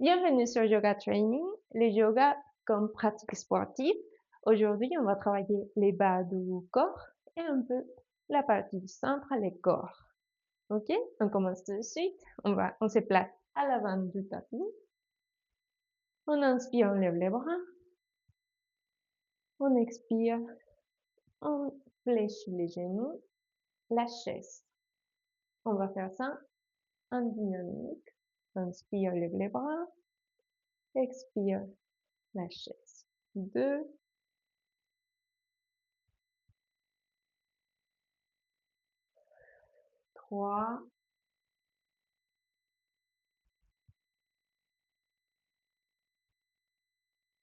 Bienvenue sur Yoga Training, le yoga comme pratique sportive. Aujourd'hui, on va travailler les bas du corps et un peu la partie du centre, le corps. Ok, on commence tout de suite. On se place à l'avant du tapis. On inspire, on lève les bras. On expire, on fléchit les genoux, la chaise. On va faire ça en dynamique. Inspire, lève les bras. Expire, la chaise. 2, 3,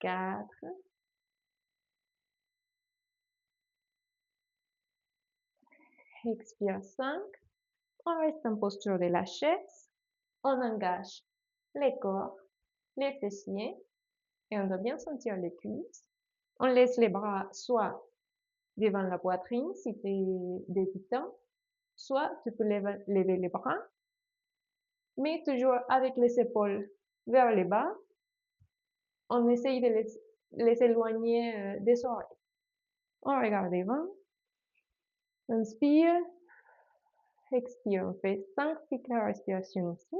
4, expire 5. On reste en posture de la chaise. On engage les corps, les fessiers et on doit bien sentir les cuisses. On laisse les bras soit devant la poitrine si tu es débutant, soit tu peux lever les bras, mais toujours avec les épaules vers le bas. On essaye de les éloigner des oreilles. On regarde devant. Inspire. Expire. On fait 5 cycles de respiration ici.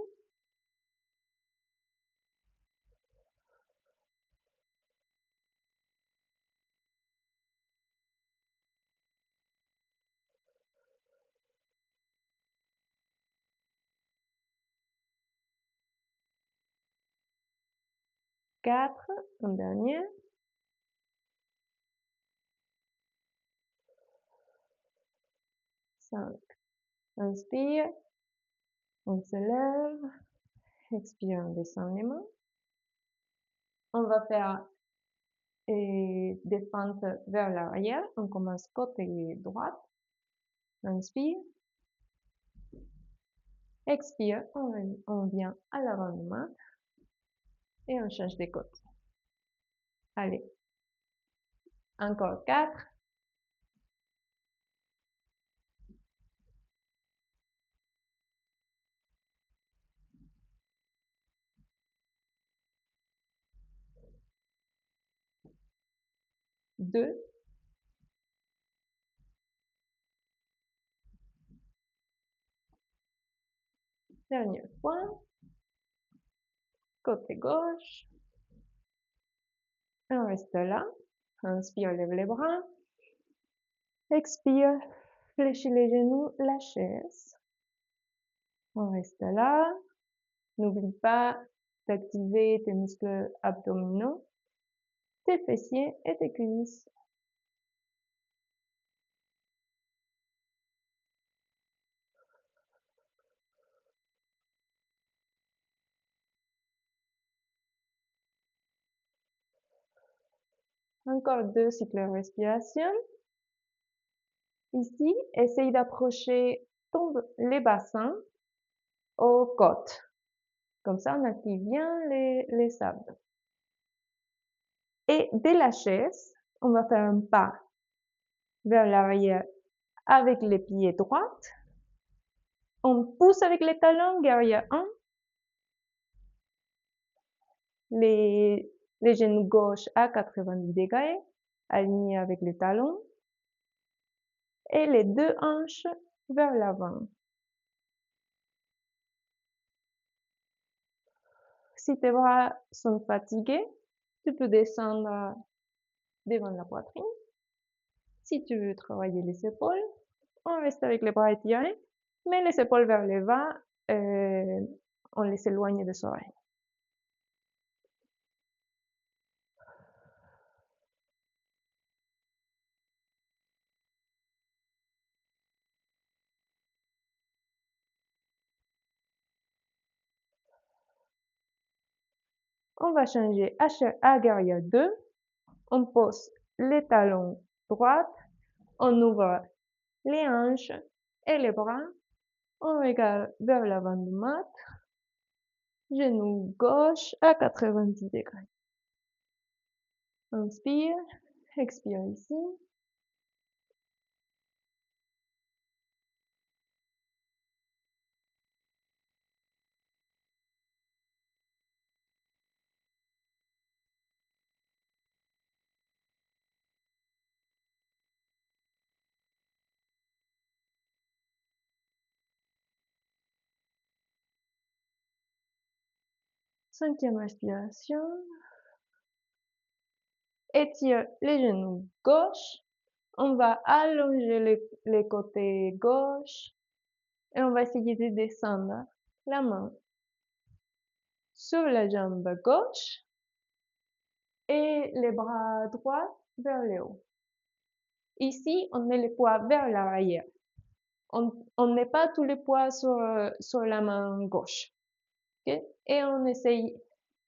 4, un dernier. 5. Inspire. On se lève. Expire, on descend les mains. On va faire des fentes vers l'arrière. On commence côté droite. Inspire. Expire, on vient à l'avant du mat et on change de côté. Allez, encore 4. 2. Dernière fois. Côté gauche. On reste là. Inspire, lève les bras. Expire, fléchis les genoux, la chaise. On reste là. N'oublie pas d'activer tes muscles abdominaux, tes fessiers et tes cuisses. Encore 2 cycles de respiration. Ici, essaye d'approcher les bassins aux côtes. Comme ça, on active bien les abdos. Et de la chaise, on va faire un pas vers l'arrière avec les pieds droits. On pousse avec les talons, guerrier 1. Les genoux gauche à 90 degrés, alignés avec les talons. Et les 2 hanches vers l'avant. Si tes bras sont fatigués, tu peux descendre devant la poitrine. Si tu veux travailler les épaules, on reste avec les bras étirés, mais les épaules vers le bas, on les éloigne des oreilles. On va changer à guerrier 2. On pose les talons droits, on ouvre les hanches et les bras. On regarde vers l'avant du mat. Genou gauche à 90 degrés. Inspire, expire ici. 5e respiration. Étire les genoux gauche. On va allonger les côtés gauche. Et on va essayer de descendre la main sur la jambe gauche et les bras droits vers le haut. Ici, on met les poids vers l'arrière. On ne met pas tous les poids sur la main gauche. Okay? Et on essaye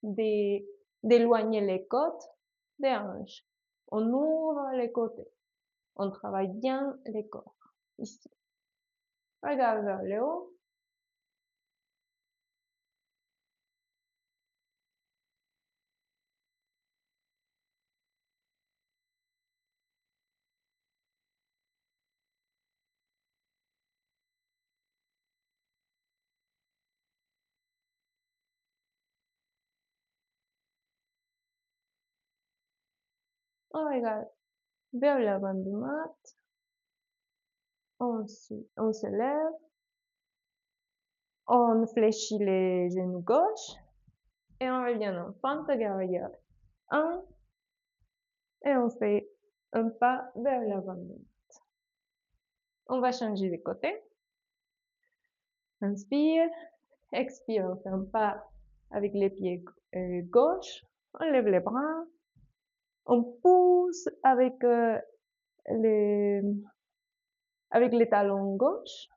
d'éloigner les côtes des hanches. On ouvre les côtés. On travaille bien les corps. Ici. Regarde vers le haut. On regarde vers l'avant du mat. On se lève. On fléchit les genoux gauche. Et on revient en pente guerrière. 1. Et on fait un pas vers l'avant du mat. On va changer de côté. Inspire. Expire, on fait un pas avec les pieds gauche. On lève les bras. On pousse avec les talons gauche.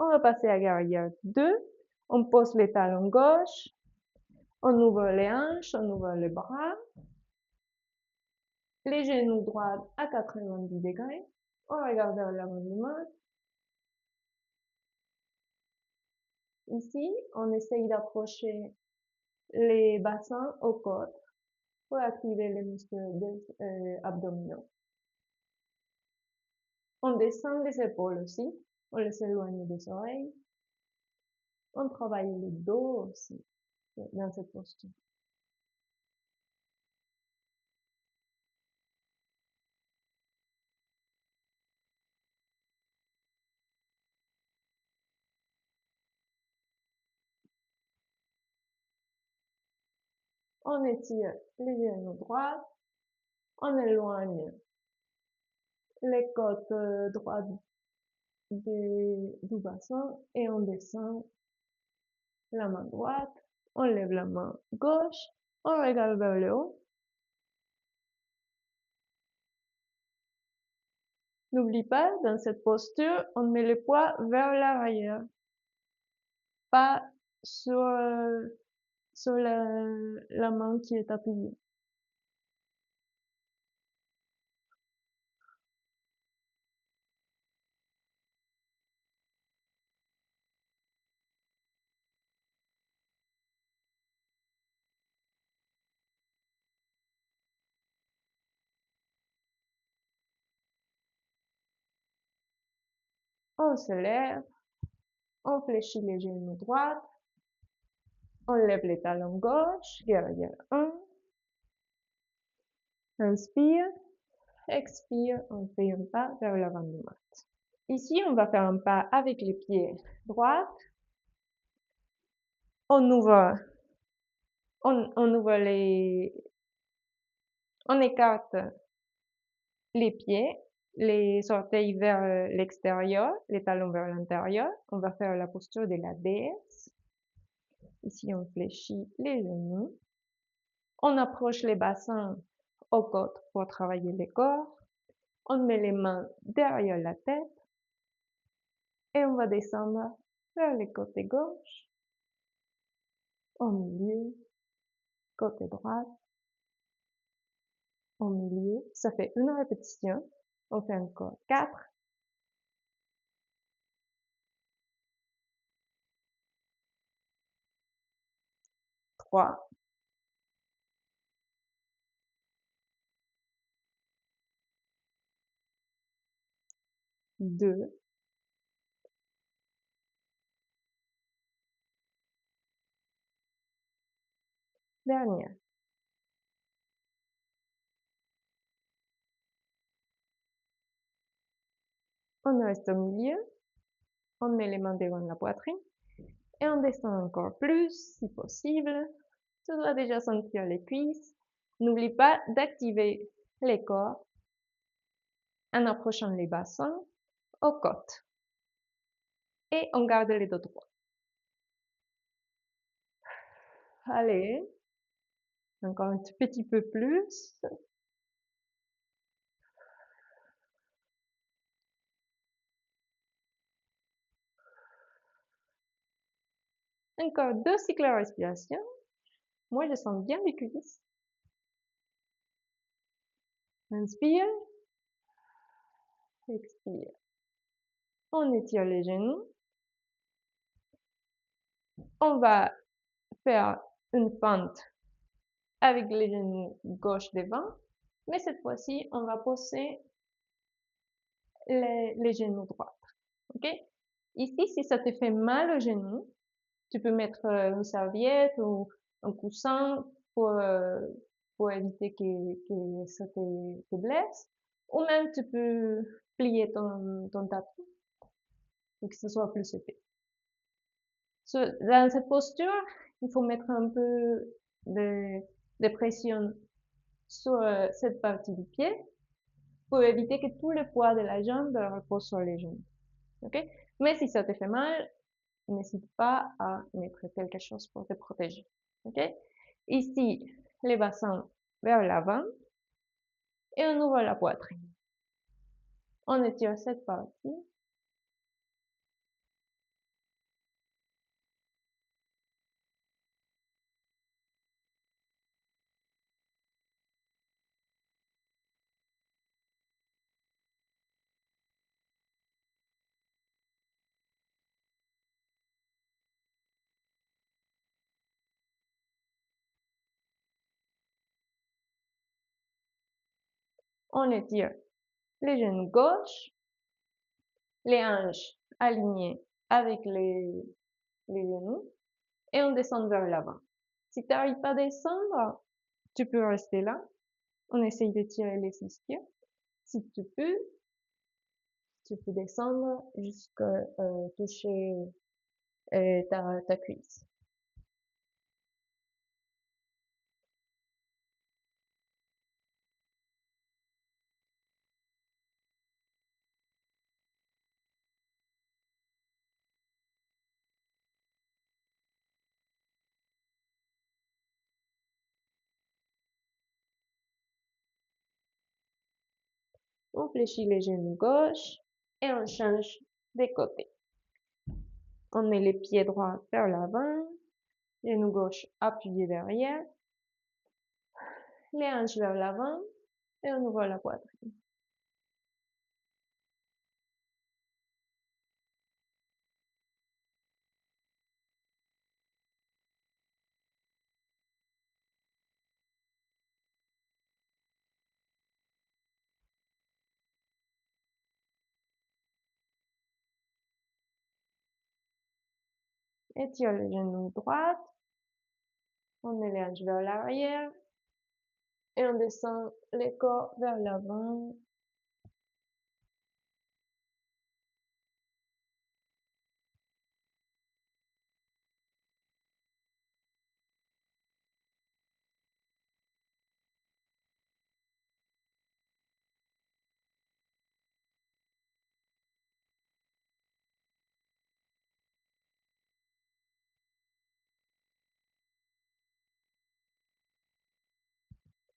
On va passer à guerrière 2. On pose les talons gauche. On ouvre les hanches, on ouvre les bras. Les genoux droits à 90 degrés. On regarde vers l'avant du mat. Ici, on essaye d'approcher les bassins aux côtes pour activer les muscles abdominaux. On descend les épaules aussi. On les éloigne des oreilles. On travaille le dos aussi dans cette posture. On étire les genoux droits. On éloigne les côtes droites du bassin et on descend la main droite. On lève la main gauche. On regarde vers le haut. N'oublie pas, dans cette posture, on met le poids vers l'arrière, pas sur la main qui est appuyée. On se lève, on fléchit les genoux droits, on lève les talons gauche, guerrière 1. Inspire, expire, on fait un pas vers l'avant du mat. Ici, on va faire un pas avec les pieds droits. On ouvre on écarte les pieds, les orteils vers l'extérieur, les talons vers l'intérieur. On va faire la posture de la déesse. Ici, on fléchit les genoux. On approche les bassins aux côtes pour travailler les corps. On met les mains derrière la tête. Et on va descendre vers le côté gauche, au milieu, côté droit, au milieu. Ça fait une répétition. On fait encore 4. 3. 2, dernière. On reste au milieu, on met les mains devant la poitrine et on descend encore plus si possible. Tu dois déjà sentir les cuisses. N'oublie pas d'activer les corps en approchant les bassins aux côtes. Et on garde les dos droits. Allez, encore un tout petit peu plus. Encore 2 cycles de respiration. Moi, je sens bien les cuisses. Inspire, expire. On étire les genoux. On va faire une fente avec les genoux gauche devant, mais cette fois-ci, on va poser les genoux droits. Ok? Ici, si ça te fait mal au genou, tu peux mettre une serviette ou un coussin pour éviter que ça te blesse. Ou même tu peux plier ton tapis pour que ce soit plus épais. Dans cette posture, il faut mettre un peu de pression sur cette partie du pied pour éviter que tout le poids de la jambe repose sur les genoux. Ok? Mais si ça te fait mal, n'hésite pas à mettre quelque chose pour te protéger. Ok? Ici, les bassins vers l'avant et on ouvre la poitrine. On étire cette partie. On étire les genoux gauche, les hanches alignées avec les genoux et on descend vers l'avant. Si tu n'arrives pas à descendre, tu peux rester là. On essaye de tirer les ischios. Si tu peux descendre jusqu'à toucher ta cuisse. On fléchit les genoux gauche et on change de côté. On met les pieds droits vers l'avant, genoux gauche appuyés derrière, les hanches vers l'avant et on ouvre la poitrine. Étire les genoux droits, on met les hanches vers l'arrière et on descend les corps vers l'avant.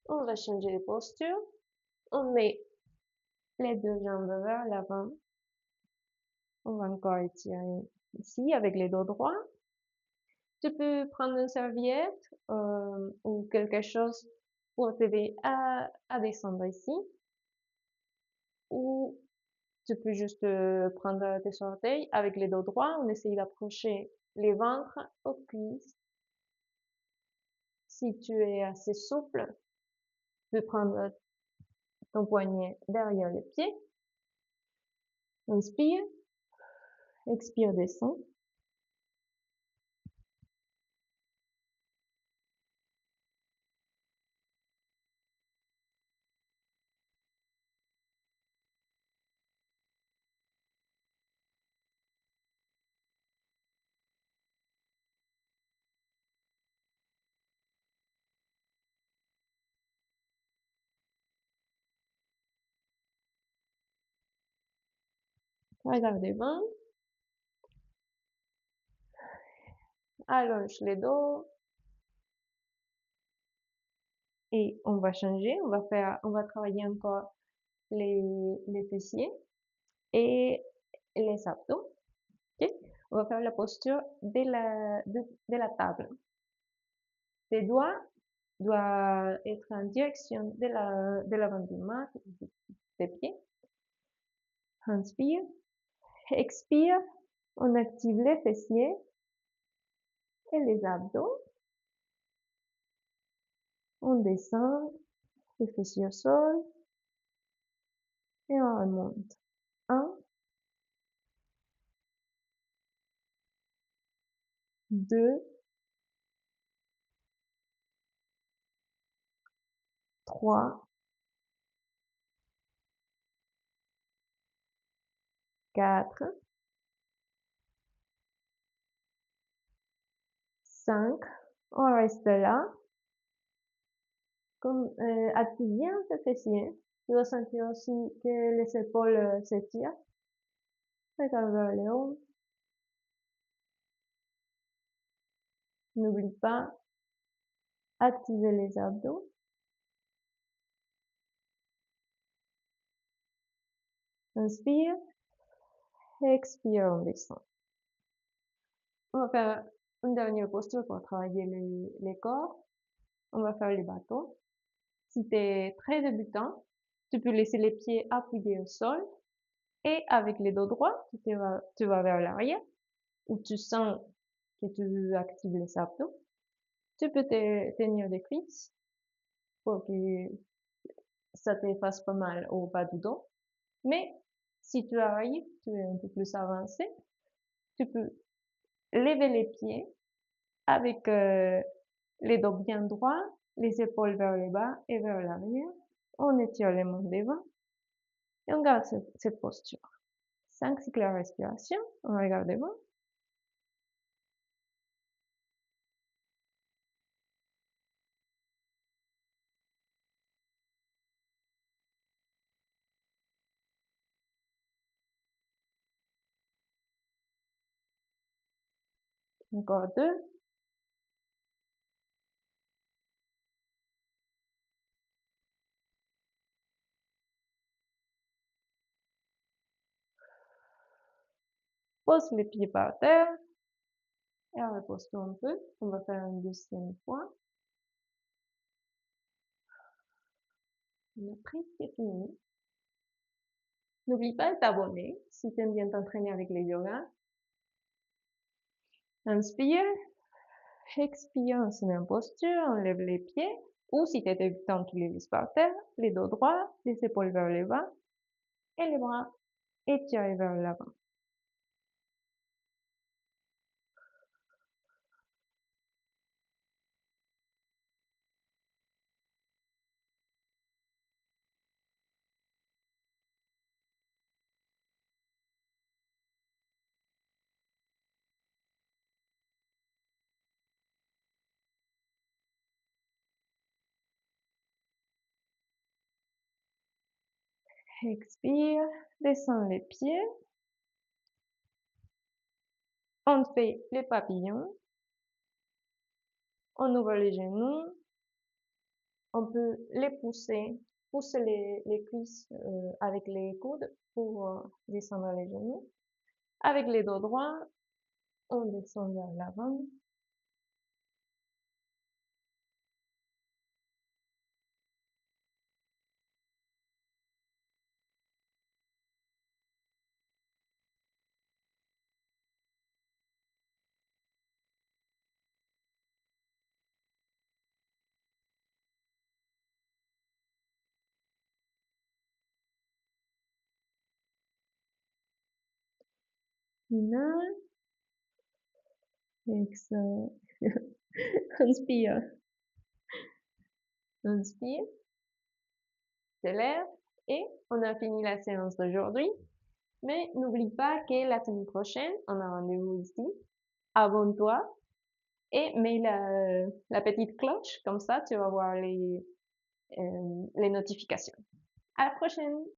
On va changer de posture. On met les deux jambes vers l'avant. On va encore étirer ici avec les dos droits. Tu peux prendre une serviette ou quelque chose pour t'aider à descendre ici. Ou tu peux juste prendre tes orteils avec les dos droits. On essaye d'approcher les ventres aux cuisses. Si tu es assez souple, tu peux prendre ton poignet derrière les pieds Inspire, expire, descend. Regarde devant, allonge les dos et on va changer, on va travailler encore les fessiers et les abdos. Ok. On va faire la posture de la table. Tes doigts doivent être en direction de l'avant des mains, des pieds. Inspire, expire, on active les fessiers et les abdos. On descend, les fessiers au sol et on remonte. 1, 2, 3, 4, 5. On reste là. Active bien tes fessiers. Tu vas sentir aussi que les épaules s'étirent. Regarde vers le haut. N'oublie pas, activer les abdos. Inspire, expire, on descend. On va faire une dernière posture pour travailler les corps. On va faire les bâtons. Si tu es très débutant, tu peux laisser les pieds appuyés au sol et avec les dos droits, tu vas vers l'arrière où tu sens que tu actives les abdos. Tu peux tenir les cuisses pour que ça te fasse pas mal au bas du dos. Mais si tu arrives, tu es un peu plus avancé, tu peux lever les pieds avec les dos bien droits, les épaules vers le bas et vers l'arrière. On étire les mains devant et on garde cette posture. 5 cycles de respiration, on regarde devant. Encore 2. Pose les pieds par terre et repose-toi un peu. On va faire une deuxième fois. On a presque fini. N'oublie pas de t'abonner si tu aimes bien t'entraîner avec les yogas. Inspire, expire, on se met en posture, on lève les pieds. Ou si tu es débutant, tu les laisses par terre, les dos droits, les épaules vers le bas et les bras étirés vers l'avant. Expire, descends les pieds. On fait les papillons. On ouvre les genoux. On peut les pousser les cuisses avec les coudes pour descendre les genoux. Avec les dos droits, on descend vers l'avant. final. Exhale. Inspire. Inspire. Te lèves et on a fini la séance d'aujourd'hui. Mais n'oublie pas que la semaine prochaine, on a rendez-vous ici. Abonne-toi et mets la petite cloche, comme ça tu vas voir les notifications. À la prochaine!